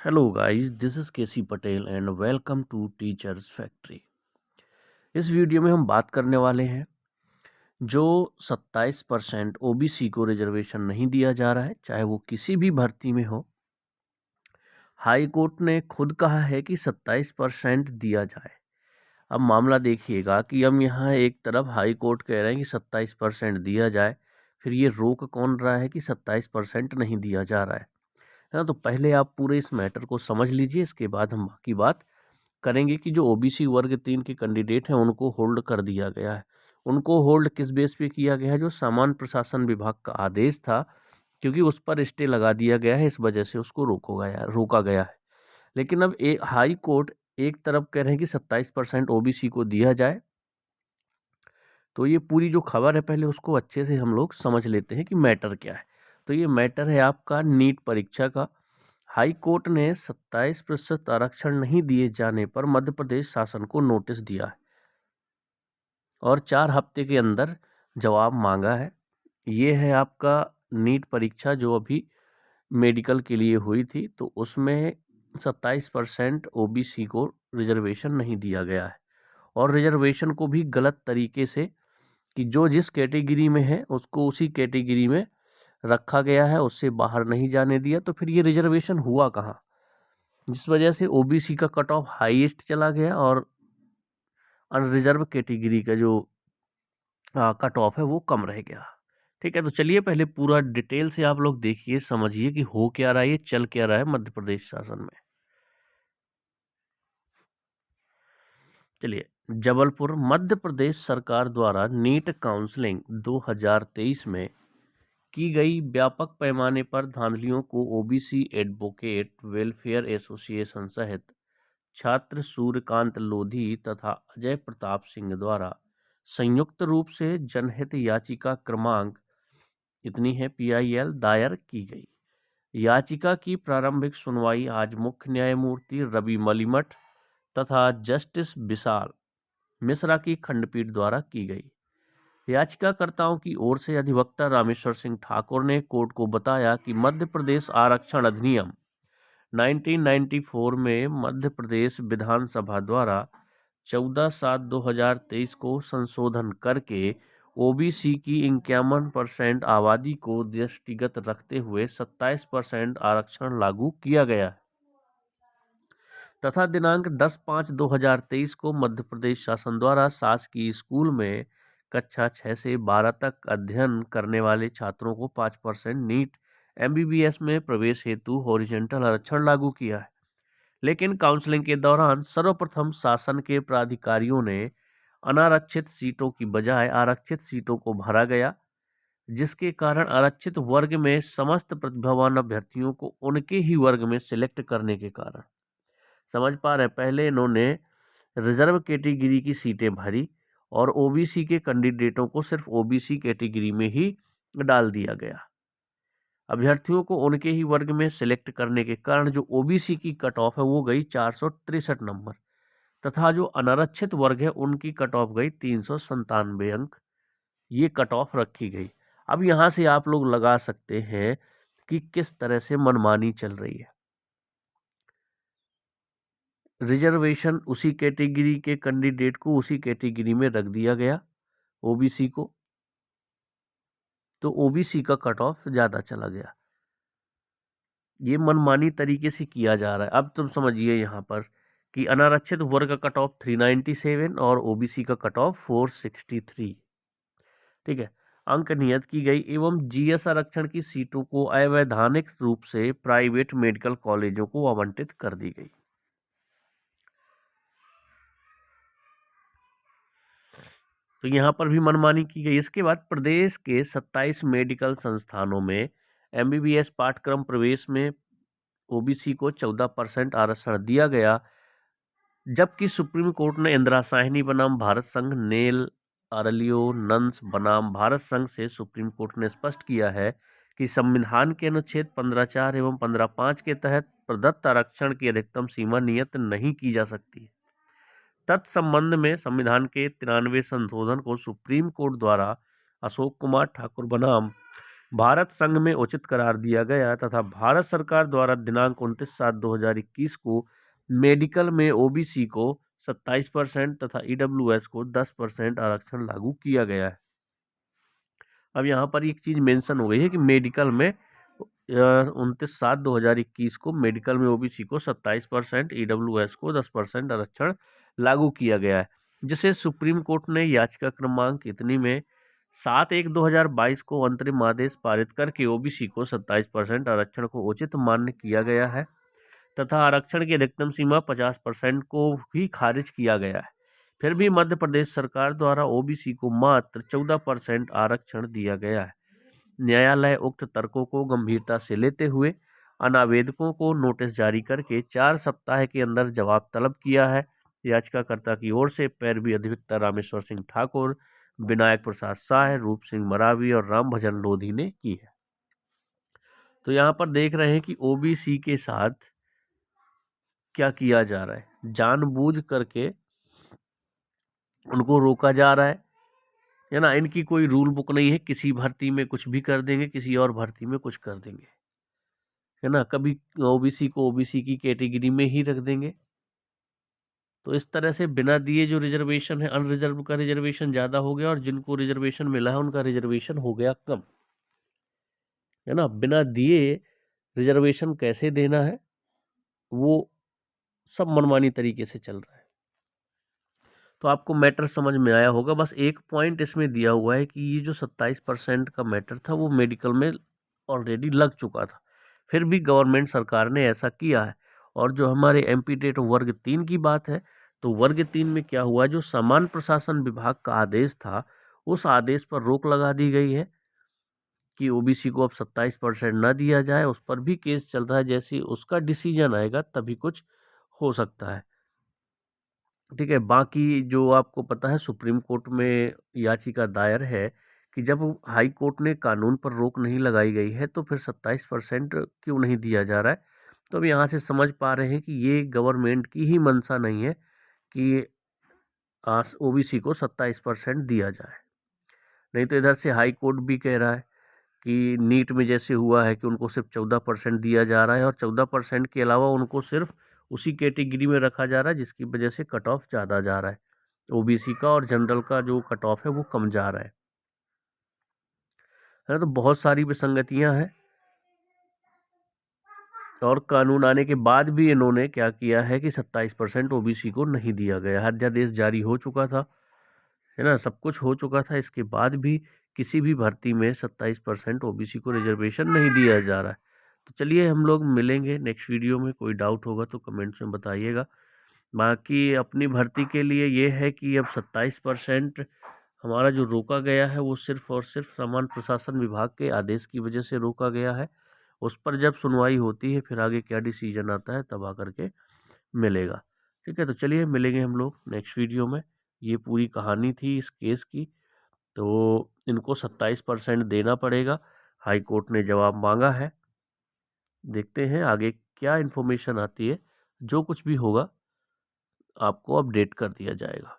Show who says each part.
Speaker 1: Hello guys, this is KC Patel and welcome to Teachers Factory. इस video में हम बात करने वाले हैं जो 27% ओबीसी को रिजर्वेशन नहीं दिया जा रहा है, चाहे वो किसी भी भर्ती में हो। हाई कोर्ट ने खुद कहा है कि 27% दिया जाए। अब मामला देखिएगा कि हम यहाँ एक तरफ हाई कोर्ट कह रहे हैं कि 27% दिया जाए, फिर ये रोक कौन रहा है कि 27% नहीं दिया जा रहा है ना। तो पहले आप पूरे इस मैटर को समझ लीजिए, इसके बाद हम बाकी बात करेंगे कि जो ओबीसी वर्ग 3 के कैंडिडेट हैं उनको होल्ड कर दिया गया है। उनको होल्ड किस बेस पे किया गया है? जो सामान्य प्रशासन विभाग का आदेश था, क्योंकि उस पर स्टे लगा दिया गया है, इस वजह से उसको रोका गया है। लेकिन अब हाई कोर्ट एक तरफ कह रहे हैं कि 27% ओबीसी को दिया जाए। तो ये पूरी जो खबर है पहले उसको अच्छे से हम लोग समझ लेते हैं कि मैटर क्या है। तो ये मैटर है आपका नीट परीक्षा का। हाई कोर्ट ने 27% आरक्षण नहीं दिए जाने पर मध्य प्रदेश शासन को नोटिस दिया है और 4 हफ्ते के अंदर जवाब मांगा है। ये है आपका नीट परीक्षा जो अभी मेडिकल के लिए हुई थी, तो उसमें 27% ओबीसी को रिजर्वेशन नहीं दिया गया है और रिजर्वेशन को भी गलत तरीके से कि जो जिस कैटेगरी में है उसको उसी कैटेगरी में रखा गया है, उससे बाहर नहीं जाने दिया। तो फिर ये रिजर्वेशन हुआ कहाँ? जिस वजह से ओबीसी का कट ऑफ हाईएस्ट चला गया और अनरिजर्व कैटेगरी का जो कट ऑफ है वो कम रह गया। ठीक है, तो चलिए पहले पूरा डिटेल से आप लोग देखिए, समझिए कि हो क्या रहा है, ये चल क्या रहा है मध्य प्रदेश शासन में। चलिए, जबलपुर मध्य प्रदेश सरकार द्वारा नीट काउंसलिंग 2023 में की गई व्यापक पैमाने पर धांधलियों को ओबीसी एडवोकेट वेलफेयर एसोसिएशन सहित छात्र सूर्यकांत लोधी तथा अजय प्रताप सिंह द्वारा संयुक्त रूप से जनहित याचिका क्रमांक इतनी है PIL दायर की गई। याचिका की प्रारंभिक सुनवाई आज मुख्य न्यायमूर्ति रवि मलिमठ तथा जस्टिस विशाल मिश्रा की खंडपीठ द्वारा की गई। याचिकाकर्ताओं की ओर से अधिवक्ता रामेश्वर सिंह ठाकुर ने कोर्ट को बताया कि मध्य प्रदेश आरक्षण अधिनियम 1994 में मध्य प्रदेश विधानसभा द्वारा 14/7/2023 को संशोधन करके ओबीसी की 51% आबादी को दृष्टिगत रखते हुए 27% आरक्षण लागू किया गया है तथा दिनांक 10/5/2023 को मध्य प्रदेश शासन द्वारा शासकीय स्कूल में कक्षा 6 से 12 तक अध्ययन करने वाले छात्रों को 5% नीट MBBS में प्रवेश हेतु हॉरिजॉन्टल आरक्षण लागू किया है। लेकिन काउंसलिंग के दौरान सर्वप्रथम शासन के प्राधिकारियों ने अनारक्षित सीटों की बजाय आरक्षित सीटों को भरा गया, जिसके कारण आरक्षित वर्ग में समस्त प्रतिभावान अभ्यर्थियों को उनके ही वर्ग में सिलेक्ट करने के कारण, समझ पा रहे हैं, पहले इन्होंने रिजर्व कैटेगरी की सीटें भरी और ओबीसी के कैंडिडेटों को सिर्फ ओबीसी कैटेगरी में ही डाल दिया गया। अभ्यर्थियों को उनके ही वर्ग में सिलेक्ट करने के कारण जो ओबीसी की कट ऑफ है वो गई 463 नंबर तथा जो अनारक्षित वर्ग है उनकी कट ऑफ गई 397 अंक। ये कट ऑफ रखी गई। अब यहाँ से आप लोग लगा सकते हैं कि किस तरह से मनमानी चल रही है। रिजर्वेशन उसी कैटेगरी के कैंडिडेट को उसी कैटेगरी में रख दिया गया ओबीसी को, तो ओबीसी का कट ऑफ ज़्यादा चला गया। ये मनमानी तरीके से किया जा रहा है। अब तुम समझिए यहाँ पर कि अनारक्षित वर्ग का कट ऑफ 397 और ओबीसी का कट ऑफ 463। ठीक है, अंक नियत की गई एवं जीएस आरक्षण की सीटों को अवैधानिक रूप से प्राइवेट मेडिकल कॉलेजों को आवंटित कर दी गई। तो यहाँ पर भी मनमानी की गई। इसके बाद प्रदेश के 27 मेडिकल संस्थानों में MBBS पाठ्यक्रम प्रवेश में ओबीसी को 14% आरक्षण दिया गया, जबकि सुप्रीम कोर्ट ने इंदिरा साहनी बनाम भारत संघ, नेल आरलियो नंस बनाम भारत संघ से सुप्रीम कोर्ट ने स्पष्ट किया है कि संविधान के अनुच्छेद 15(4) एवं 15(5) के तहत प्रदत्त आरक्षण की अधिकतम सीमा नियत नहीं की जा सकती। तत्संबंध में संविधान के 93 संशोधन को सुप्रीम कोर्ट द्वारा अशोक कुमार ठाकुर बनाम भारत संघ में उचित करार दिया गया तथा भारत सरकार द्वारा दिनांक 29/7/2021 को मेडिकल में ओबीसी को 27% तथा ईडब्ल्यूएस को 10% आरक्षण लागू किया गया है। अब यहाँ पर एक चीज मेंशन हो गई है कि मेडिकल में 29/7/2021 को मेडिकल में ओबीसी को 27%, ईडब्ल्यूएस को 10% आरक्षण लागू किया गया है, जिसे सुप्रीम कोर्ट ने याचिका क्रमांक इतनी में 7/1/2022 को अंतरिम आदेश पारित करके ओबीसी को 27% आरक्षण को उचित मान्य किया गया है तथा आरक्षण की अधिकतम सीमा 50% को भी खारिज किया गया है। फिर भी मध्य प्रदेश सरकार द्वारा ओबीसी को मात्र 14% आरक्षण दिया गया है। न्यायालय उक्त तर्कों को गंभीरता से लेते हुए अनावेदकों को नोटिस जारी करके 4 सप्ताह के अंदर जवाब तलब किया है। याचिकाकर्ता की ओर से पैरवी अधिवक्ता रामेश्वर सिंह ठाकुर, विनायक प्रसाद साह, रूप सिंह मरावी और राम भजन लोधी ने की है। तो यहाँ पर देख रहे हैं कि ओबीसी के साथ क्या किया जा रहा है, जानबूझ करके उनको रोका जा रहा है ना। इनकी कोई रूल बुक नहीं है, किसी भर्ती में कुछ भी कर देंगे, किसी और भर्ती में कुछ कर देंगे, है ना। कभी ओबीसी को ओबीसी की कैटेगरी में ही रख देंगे। तो इस तरह से बिना दिए जो रिजर्वेशन है, अनरिजर्व का रिजर्वेशन ज़्यादा हो गया और जिनको रिजर्वेशन मिला है उनका रिजर्वेशन हो गया कम, है ना। बिना दिए रिजर्वेशन कैसे देना है वो सब मनमानी तरीके से चल रहा है। तो आपको मैटर समझ में आया होगा। बस एक पॉइंट इसमें दिया हुआ है कि ये जो 27% का मैटर था वो मेडिकल में ऑलरेडी लग चुका था, फिर भी गवर्नमेंट सरकार ने ऐसा किया है। और जो हमारे एमपी टेट वर्ग 3 की बात है, तो वर्ग 3 में क्या हुआ, जो सामान्य प्रशासन विभाग का आदेश था उस आदेश पर रोक लगा दी गई है कि ओबीसी को अब 27% न दिया जाए। उस पर भी केस चल रहा है, जैसे उसका डिसीजन आएगा तभी कुछ हो सकता है, ठीक है। बाकी जो आपको पता है सुप्रीम कोर्ट में याचिका दायर है कि जब हाई कोर्ट ने कानून पर रोक नहीं लगाई गई है तो फिर 27% क्यों नहीं दिया जा रहा है। तो अब यहाँ से समझ पा रहे हैं कि ये गवर्नमेंट की ही मंशा नहीं है कि ओबीसी को 27% दिया जाए। नहीं तो इधर से हाई कोर्ट भी कह रहा है कि नीट में जैसे हुआ है कि उनको सिर्फ 14% दिया जा रहा है और 14% के अलावा उनको सिर्फ उसी कैटेगरी में रखा जा रहा है जिसकी वजह से कट ऑफ ज़्यादा जा रहा है। ओबीसी का और जनरल का जो कट ऑफ है वो कम जा रहा है ना। तो बहुत सारी विसंगतियां हैं और कानून आने के बाद भी इन्होंने क्या किया है कि 27% ओबीसी को नहीं दिया गया। अध्यादेश जारी हो चुका था, है ना, सब कुछ हो चुका था, इसके बाद भी किसी भी भर्ती में 27% ओबीसी को रिजर्वेशन नहीं दिया जा रहा है। तो चलिए हम लोग मिलेंगे नेक्स्ट वीडियो में। कोई डाउट होगा तो कमेंट्स में बताइएगा। बाकी अपनी भर्ती के लिए ये है कि अब 27% हमारा जो रोका गया है वो सिर्फ और सिर्फ सामान्य प्रशासन विभाग के आदेश की वजह से रोका गया है। उस पर जब सुनवाई होती है फिर आगे क्या डिसीजन आता है तब आकर के मिलेगा, ठीक है। तो चलिए मिलेंगे हम लोग नेक्स्ट वीडियो में। ये पूरी कहानी थी इस केस की। तो इनको 27% देना पड़ेगा, हाई कोर्ट ने जवाब मांगा है। देखते हैं आगे क्या इन्फॉर्मेशन आती है, जो कुछ भी होगा आपको अपडेट कर दिया जाएगा।